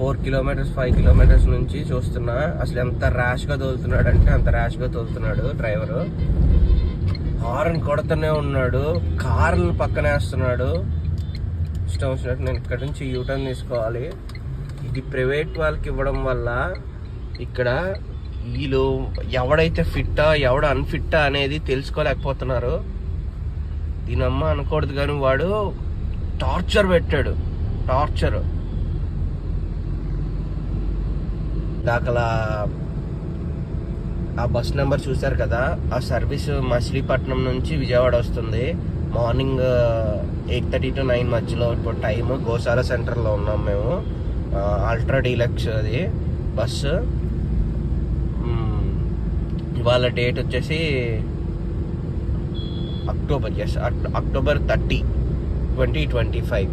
4 kilometres 5 kilometres నుంచి చూస్తున్నా. అసలు ఎంత ర్యాష్గా తోలుతున్నాడు అంటే అంత ర్యాష్గా తోలుతున్నాడు డ్రైవరు. హార్న్ కొడుతూనే ఉన్నాడు, కార్లు పక్కనే వేస్తున్నాడు ఇష్టం వచ్చినట్టు. నేను ఇక్కడ నుంచి యూటర్న్ తీసుకోవాలి. ఇది ప్రైవేట్ వాళ్ళకి ఇవ్వడం వల్ల ఇక్కడ వీళ్ళు ఎవడైతే ఫిట్టా ఎవడ అన్ఫిట్టా అనేది తెలుసుకోలేకపోతున్నారు. దీనమ్మ అనకూడదు కానీ వాడు టార్చర్ పెట్టాడు, టార్చర్. దాకలా ఆ బస్ నెంబర్ చూసారు కదా, ఆ సర్వీస్ మచిలీపట్నం నుంచి విజయవాడ వస్తుంది. మార్నింగ్ 8:30 to 9 మధ్యలో ఇప్పుడు టైము. గోశాల సెంటర్లో ఉన్నాం మేము. అల్ట్రా డీలక్స్ అది బస్సు. ఇవాళ డేట్ వచ్చేసి అక్టోబర్ 30, 2025.